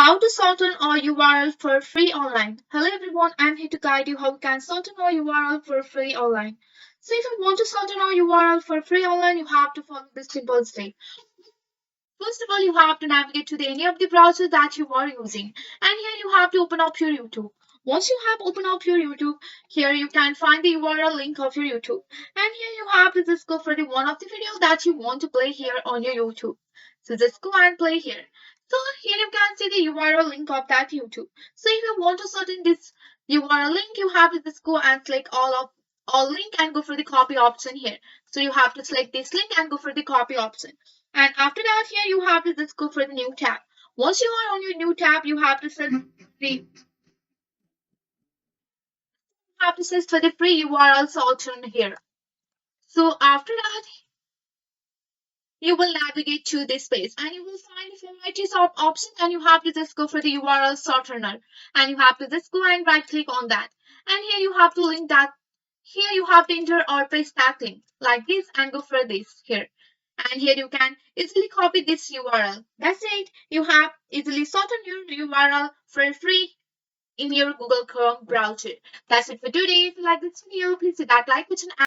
How to shorten a URL for free online. Hello everyone, I'm here to guide you how you can shorten a URL for free online. So if you want to shorten a URL for free online, you have to follow this simple step. First of all, you have to navigate to any of the browsers that you are using. And here you have to open up your YouTube. Once you have opened up your YouTube, here you can find the URL link of your YouTube. And here you have to just go for the one of the videos that you want to play here on your YouTube. So just go and play here. So here you can see the URL link of that YouTube. So if you want to shorten this URL link, you have to just go and click all link and go for the copy option here. So you have to select this link and go for the copy option. And after that, here you have to just go for the new tab. Once you are on your new tab, you have to search for the free URL shorten here. So after that, you will navigate to this page and you will find varieties of options and you have to just go for the URL shortener and you have to just go and right click on that. And here you have to link that. Here you have to enter or paste that link like this and go for this here. And here you can easily copy this URL. That's it. You have easily shortened your URL for free in your Google Chrome browser. That's it for today. If you like this video, please hit that like button.